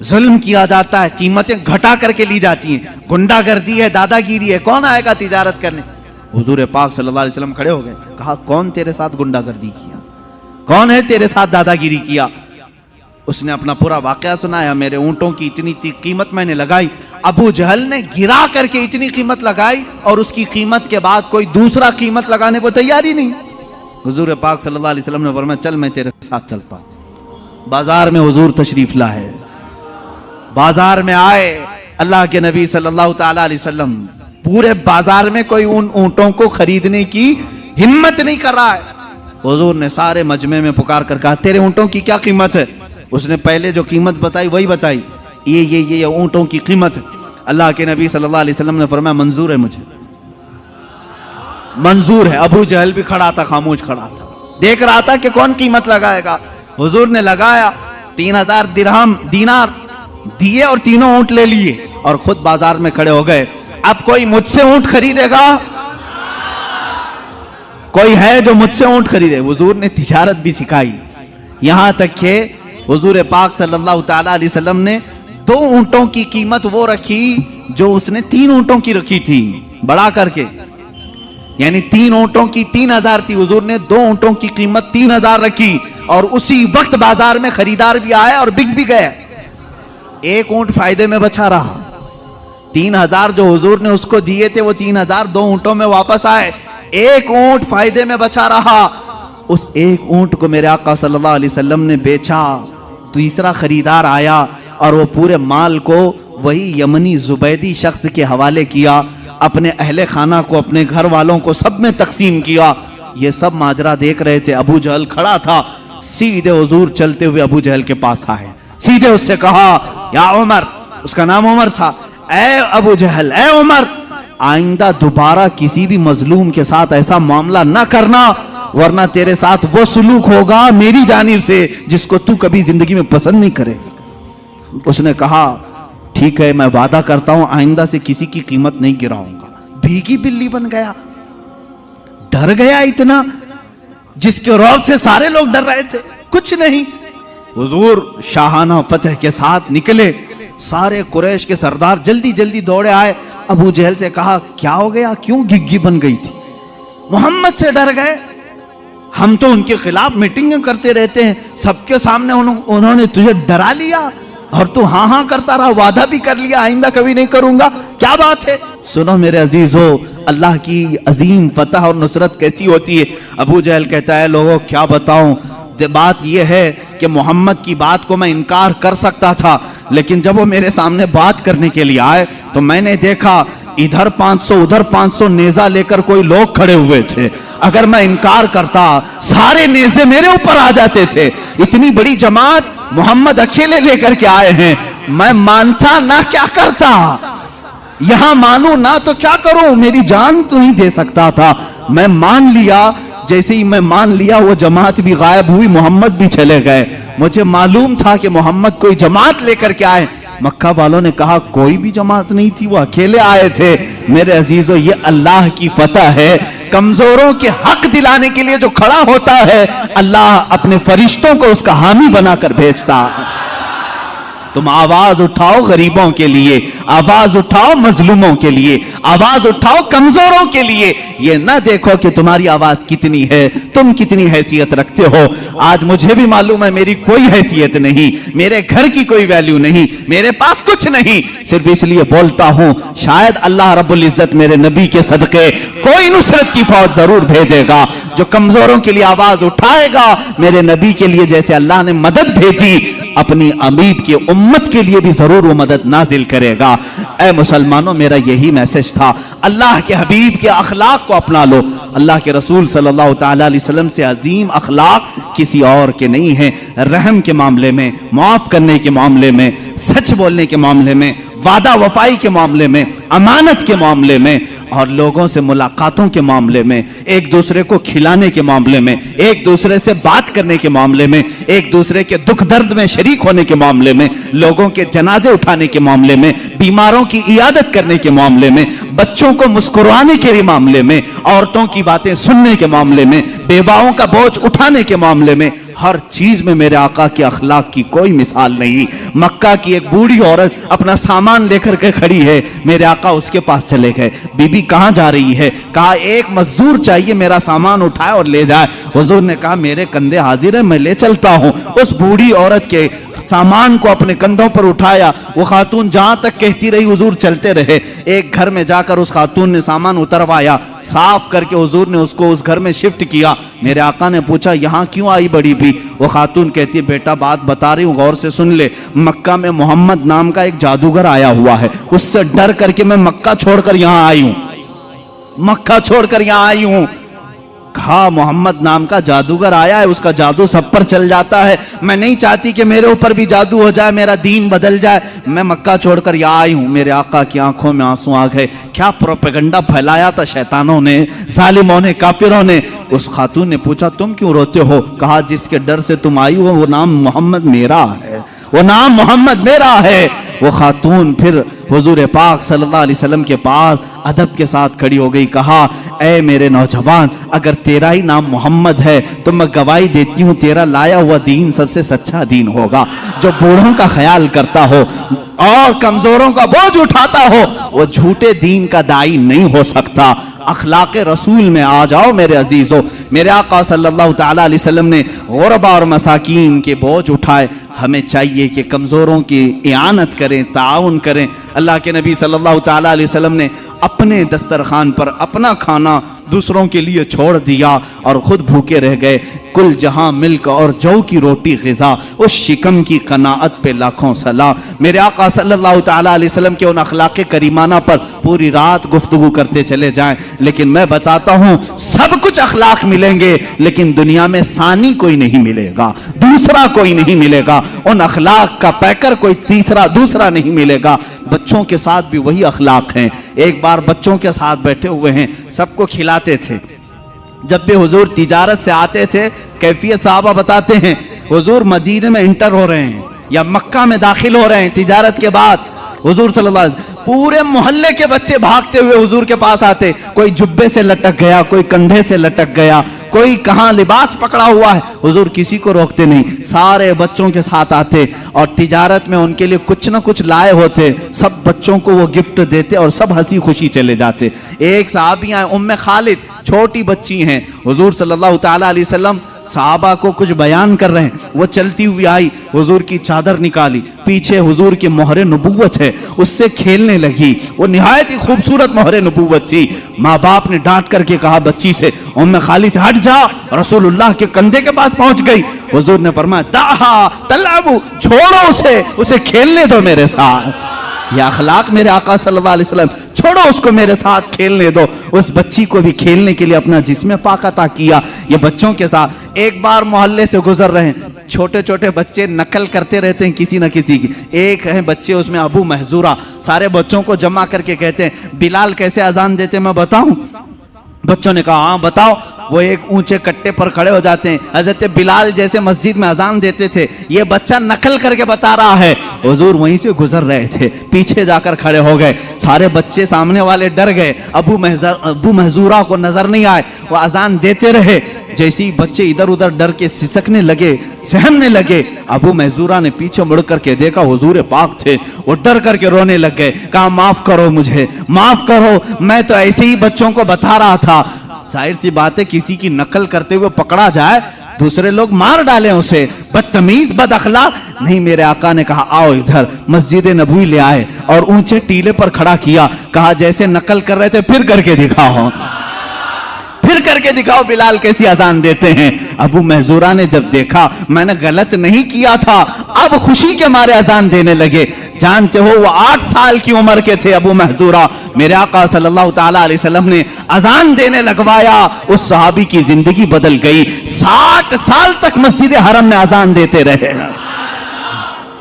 ظلم کیا جاتا ہے, قیمتیں گھٹا کر کے لی جاتی ہیں, گنڈا گردی ہے, دادا گیری ہے, کون آئے گا تجارت کرنے؟ حضور پاک صلی اللہ علیہ وسلم کھڑے ہو گئے, کہا کون تیرے ساتھ گنڈا گردی کیا, کون ہے تیرے ساتھ دادا گیری کیا؟ اس نے اپنا پورا واقعہ سنایا, میرے اونٹوں کی اتنی قیمت میں نے لگائی. ابو جہل نے گرا کر کے اتنی قیمت لگائی اور اس کی قیمت کے بعد کوئی دوسرا قیمت لگانے کو تیار ہی نہیں. حضور پاک صلی اللہ علیہ وسلم نے فرمایا چل میں تیرے ساتھ چلتا ہوں. بازار میں حضور تشریف لائے, بازار میں آئے اللہ کے نبی صلی اللہ تعالی علیہ وسلم, پورے بازار میں کوئی ان اونٹوں کو خریدنے کی ہمت نہیں کر رہا ہے. حضور نے سارے مجمع میں پکار کر کہا تیرے اونٹوں کی کیا قیمت ہے؟ اس نے پہلے جو قیمت بتائی وہی بتائی, یہ اونٹوں کی قیمت. اللہ کے نبی صلی اللہ علیہ وسلم نے فرمایا منظور ہے, مجھے منظور ہے. ابو جہل بھی کھڑا تھا, خاموش کھڑا تھا, دیکھ رہا تھا کہ کون قیمت لگائے گا. حضور نے لگایا, 3000 درہم دینار دیے اور تینوں اونٹ لے لیے اور خود بازار میں کھڑے ہو گئے. اب کوئی مجھ سے اونٹ خریدے گا؟ کوئی ہے جو مجھ سے اونٹ خریدے؟ حضور نے تجارت بھی سکھائی, یہاں تک کہ حضور پاک صلی اللہ تعالی علیہ وسلم نے 2 اونٹوں کی قیمت وہ رکھی جو اس نے 3 اونٹوں کی رکھی تھی, بڑا کر کے. یعنی 3 اونٹوں کی 3000 تھی, حضور نے 2 اونٹوں کی قیمت 3000 رکھی اور اسی وقت بازار میں خریدار بھی آئے اور بک بھی گئے. ایک اونٹ فائدے میں بچا رہا. 3000 جو حضور نے اس کو دیے تھے وہ 3000 2 اونٹوں میں واپس آئے. ایک اونٹ فائدے میں بچا رہا. اس ایک اونٹ کو میرے آقا صلی اللہ علیہ وسلم نے بیچا, تیسرا خریدار آیا اور وہ پورے مال کو وہی یمنی زبیدی شخص کے حوالے کیا, اپنے اہل خانہ کو, اپنے گھر والوں کو سب میں تقسیم کیا. یہ سب ماجرا دیکھ رہے تھے. ابو جہل کھڑا تھا, سیدھے حضور چلتے ہوئے ابو جہل کے پاس آئے, سیدھے اس سے کہا یا عمر, اس کا نام عمر تھا, اے ابو جہل, اے عمر, آئندہ دوبارہ کسی بھی مظلوم کے ساتھ ایسا معاملہ نہ کرنا, ورنہ تیرے ساتھ وہ سلوک ہوگا میری جانب سے جس کو تو کبھی زندگی میں پسند نہیں کرے. اس نے کہا ٹھیک ہے, میں وعدہ کرتا ہوں آئندہ سے کسی کی قیمت نہیں گراؤں گا. بھیگی بلی بن گیا, ڈر گیا اتنا جس کے رعب سے سارے لوگ ڈر رہے تھے. کچھ نہیں, حضور شاہانہ فتح کے ساتھ نکلے. سارے قریش کے سردار جلدی جلدی دوڑے آئے. ابو جہل سے کہا کیا ہو گیا, کیوں گھگی بن گئی تھی؟ محمد سے ڈر گئے. ہم تو ان کے خلاف میٹنگیں کرتے رہتے ہیں, سب کے سامنے انہوں نے تجھے ڈرا لیا اور تو ہاں ہاں کرتا رہا, وعدہ بھی کر لیا آئندہ کبھی نہیں کروں گا, کیا بات ہے؟ سنو میرے عزیزو, اللہ کی عظیم فتح اور نصرت کیسی ہوتی ہے. ابو جہل کہتا ہے لوگوں کیا بتاؤں, بات یہ ہے کہ محمد کی بات کو میں انکار کر سکتا تھا, لیکن جب وہ میرے سامنے بات کرنے کے لیے آئے تو میں نے دیکھا ادھر 500 ادھر 500 نیزہ لے کر کوئی لوگ کھڑے ہوئے تھے. اگر میں انکار کرتا سارے نیزے میرے اوپر آ جاتے تھے. اتنی بڑی جماعت محمد اکیلے لے کر کے آئے ہیں, میں مانتا نہ کیا کرتا, یہاں مانوں نہ تو کیا کروں, میری جان تو نہیں دے سکتا تھا. میں مان لیا, جیسے ہی میں مان لیا وہ جماعت بھی غائب ہوئی, محمد بھی چلے گئے. مجھے معلوم تھا کہ محمد کوئی جماعت لے کر کے آئے. مکہ والوں نے کہا کوئی بھی جماعت نہیں تھی, وہ اکیلے آئے تھے. میرے عزیزو یہ اللہ کی فتح ہے. کمزوروں کے حق دلانے کے لیے جو کھڑا ہوتا ہے اللہ اپنے فرشتوں کو اس کا حامی بنا کر بھیجتا. تم آواز اٹھاؤ غریبوں کے لیے, آواز اٹھاؤ مظلوموں کے لیے, آواز اٹھاؤ کمزوروں کے لیے. یہ نہ دیکھو کہ تمہاری آواز کتنی ہے, تم کتنی حیثیت رکھتے ہو. آج مجھے بھی معلوم ہے میری کوئی حیثیت نہیں, میرے گھر کی کوئی ویلیو نہیں, میرے پاس کچھ نہیں, صرف اس لیے بولتا ہوں شاید اللہ رب العزت میرے نبی کے صدقے کوئی نصرت کی فوج ضرور بھیجے گا جو کمزوروں کے لیے آواز اٹھائے گا. میرے نبی کے لیے جیسے اللہ نے مدد بھیجی, اپنی امید کی امت کے لیے بھی ضرور وہ مدد نازل کرے گا. اے مسلمانوں, میرا یہی میسج تھا, اللہ کے حبیب کے اخلاق کو اپنا لو. اللہ کے رسول صلی اللہ تعالی علیہ وسلم سے عظیم اخلاق کسی اور کے نہیں ہیں. رحم کے معاملے میں, معاف کرنے کے معاملے میں, سچ بولنے کے معاملے میں, وعدہ وفائی کے معاملے میں, امانت کے معاملے میں, اور لوگوں سے ملاقاتوں کے معاملے میں, ایک دوسرے کو کھلانے کے معاملے میں, ایک دوسرے سے بات کرنے کے معاملے میں, ایک دوسرے کے دکھ درد میں شریک ہونے کے معاملے میں, لوگوں کے جنازے اٹھانے کے معاملے میں, بیماروں کی عیادت کرنے کے معاملے میں, بچوں کو مسکرانے کے معاملے میں, عورتوں کی باتیں سننے کے معاملے میں, بیواؤں کا بوجھ اٹھانے کے معاملے میں, ہر چیز میں میرے آقا کے اخلاق کی کوئی مثال نہیں. مکہ کی ایک بوڑھی عورت اپنا سامان لے کر کے کھڑی ہے, میرے آقا اس کے پاس چلے گئے. بی بی کہاں جا رہی ہے؟ کہا ایک مزدور چاہیے میرا سامان اٹھائے اور لے جائے. حضور نے کہا میرے کندھے حاضر ہیں, میں لے چلتا ہوں. اس بوڑھی عورت کے سامان کو اپنے کندھوں پر اٹھایا. وہ خاتون جہاں تک کہتی رہی حضور چلتے رہے. ایک گھر میں جا کر اس خاتون نے سامان اتروایا, صاف کر کے حضور نے اس کو اس گھر میں شفٹ کیا. میرے آقا نے پوچھا یہاں کیوں آئی بڑی بھی؟ وہ خاتون کہتی ہے بیٹا بات بتا رہی ہوں, غور سے سن لے. مکہ میں محمد نام کا ایک جادوگر آیا ہوا ہے, اس سے ڈر کر کے میں مکہ چھوڑ کر یہاں آئی ہوں, مکہ چھوڑ کر یہاں آئی ہوں. کہا محمد نام کا جادوگر آیا ہے, اس کا جادو سب پر چل جاتا ہے, میں نہیں چاہتی کہ میرے اوپر بھی جادو ہو جائے, میرا دین بدل جائے, میں مکہ چھوڑ کر یہاں آئی ہوں. میرے آقا کی آنکھوں میں آنسو آ گئے. کیا پروپیگنڈا پھیلایا تھا شیطانوں نے, ظالموں نے, کافروں نے. اس خاتون نے پوچھا تم کیوں روتے ہو؟ کہا جس کے ڈر سے تم آئی ہو وہ نام محمد میرا ہے, وہ نام محمد میرا ہے. وہ خاتون پھر حضور پاک صلی اللہ علیہ وسلم کے پاس ادب کے ساتھ کھڑی ہو گئی. کہا اے میرے نوجوان, اگر تیرا ہی نام محمد ہے تو میں گواہی دیتی ہوں تیرا لایا ہوا دین سب سے سچا دین ہوگا. جو بوڑھوں کا خیال کرتا ہو اور کمزوروں کا بوجھ اٹھاتا ہو وہ جھوٹے دین کا داعی نہیں ہو سکتا. اخلاق رسول میں آ جاؤ میرے عزیزو. میرے آقا صلی اللہ تعالی علیہ وسلم نے غربا اور مساکین کے بوجھ اٹھائے. ہمیں چاہیے کہ کمزوروں کی اعانت کریں, تعاون کریں. اللہ کے نبی صلی اللہ تعالی علیہ وسلم نے اپنے دسترخوان پر اپنا کھانا دوسروں کے لیے چھوڑ دیا اور خود بھوکے رہ گئے. کل جہاں ملک اور جو کی روٹی غذا, اس شکم کی قناعت پہ لاکھوں سلام. میرے آقا صلی اللہ تعالی علیہ وسلم کے ان اخلاق کریمانہ پر پوری رات گفتگو کرتے چلے جائیں, لیکن میں بتاتا ہوں سب کچھ اخلاق ملیں گے لیکن دنیا میں ثانی کوئی نہیں ملے گا, دوسرا کوئی نہیں ملے گا. ان اخلاق کا پیکر کوئی دوسرا نہیں ملے گا. بچوں کے ساتھ بھی وہی اخلاق ہیں. ایک بار بچوں کے ساتھ بیٹھے ہوئے ہیں, سب کو کھلاتے تھے. جب بھی حضور تجارت سے آتے تھے, کیفیت صحابہ بتاتے ہیں حضور مدینے میں انٹر ہو رہے ہیں یا مکہ میں داخل ہو رہے ہیں تجارت کے بعد, حضور صلی اللہ علیہ وسلم پورے محلے کے بچے بھاگتے ہوئے حضور کے پاس آتے. کوئی جبے سے لٹک گیا, کوئی کندھے سے لٹک گیا, کوئی کہاں لباس پکڑا ہوا ہے. حضور کسی کو روکتے نہیں, سارے بچوں کے ساتھ آتے اور تجارت میں ان کے لیے کچھ نہ کچھ لائے ہوتے. سب بچوں کو وہ گفٹ دیتے اور سب ہنسی خوشی چلے جاتے. ایک صحابی ہیں ام خالد, چھوٹی بچی ہیں. حضور صلی اللہ تعالی علیہ وسلم صحابہ کو کچھ بیان کر رہے ہیں, وہ چلتی ہوئی آئی, حضور کی چادر نکالی, پیچھے حضور کی مہر نبوت ہے, اس سے کھیلنے لگی. وہ نہایت ہی خوبصورت مہر نبوت تھی. ماں باپ نے ڈانٹ کر کے کہا بچی سے ام خالی سے ہٹ جا. رسول اللہ کے کندھے کے پاس پہنچ گئی. حضور نے فرمایا دعھا تلعبو, چھوڑو اسے کھیلنے دو میرے ساتھ. یہ اخلاق میرے آقا صلی اللہ علیہ وسلم, چھوڑو اس کو میرے ساتھ کھیلنے دو. اس بچی کو بھی کھیلنے کے لیے اپنا جسم پاک عطا کیا. یہ بچوں کے ساتھ ایک بار محلے سے گزر رہے ہیں, چھوٹے چھوٹے بچے نقل کرتے رہتے ہیں کسی نہ کسی کی. ایک ہے بچے اس میں ابو محذورہ, سارے بچوں کو جمع کر کے کہتے ہیں بلال کیسے اذان دیتے میں بتاؤں؟ بچوں نے کہا ہاں بتاؤ. وہ ایک اونچے کٹے پر کھڑے ہو جاتے ہیں, حضرت بلال جیسے مسجد میں اذان دیتے تھے, یہ بچہ نقل کر کے بتا رہا ہے. حضور وہیں سے گزر رہے تھے, پیچھے جا کر کھڑے ہو گئے. سارے بچے سامنے والے ڈر گئے, ابو محذورہ کو نظر نہیں آئے, وہ اذان دیتے رہے. جیسے ہی بچے ادھر ادھر ڈر کے سسکنے لگے, سہمنے لگے, ابو محذورہ نے پیچھے مڑ کر کے دیکھا حضور پاک تھے. وہ ڈر کر کے رونے لگ گئے. کہا معاف کرو مجھے, معاف کرو, میں تو ایسے ہی بچوں کو بتا رہا تھا. ظاہر سی بات ہے کسی کی نقل کرتے ہوئے پکڑا جائے, دوسرے لوگ مار ڈالیں اسے, بدتمیز بد اخلاق نہیں. میرے آقا نے کہا آؤ ادھر, مسجد نبوی لے آئے اور اونچے ٹیلے پر کھڑا کیا. کہا جیسے نقل کر رہے تھے پھر کر کے دکھاؤ, پھر کر کے دکھاؤ بلال کیسی اذان دیتے ہیں. ابو محذورہ نے جب دیکھا میں نے غلط نہیں کیا تھا, اب خوشی کے مارے اذان دینے لگے. جانتے ہو وہ 8 سال کی عمر کے تھے ابو محذورہ. میرے آقا صلی اللہ تعالی علیہ وسلم نے اذان دینے لگوایا, اس صحابی کی زندگی بدل گئی. 60 سال تک مسجد حرم میں اذان دیتے رہے.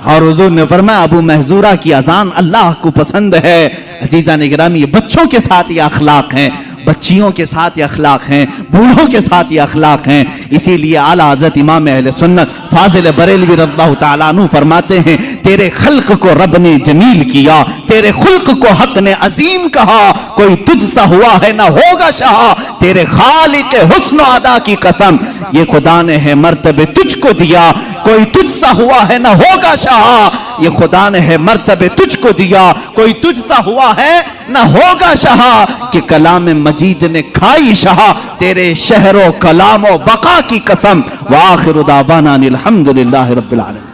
اور حضور نے فرمایا ابو محذورہ کی اذان اللہ کو پسند ہے. عزیزان گرامی, یہ بچوں کے ساتھ یہ اخلاق ہیں. بچیوں کے ساتھ یہ اخلاق ہیں، بوڑھوں کے ساتھ یہ اخلاق ہیں۔ اسی لیے اعلیٰ حضرت امام اہل سنت فاضل بریلوی رضی اللہ تعالیٰ عنہ فرماتے ہیں تیرے خلق کو رب نے جمیل کیا، تیرے خلق کو حق نے عظیم کہا، کوئی تجھ سا ہوا ہے نہ ہوگا شہا، تیرے خالق حسن و ادا کی قسم، یہ خدا نے ہے مرتبے تجھ کو دیا، کوئی تجھ سا ہوا ہے نہ ہوگا شہا، یہ خدا نے ہے مرتبے تجھ کو دیا، کوئی تجھ سا ہوا ہے نہ ہوگا شہا، کہ کلام مجید نے کھائی شہا، تیرے شہر و کلام و بقا کی قسم۔ وآخر دعوانا الحمدللہ رب العالمین۔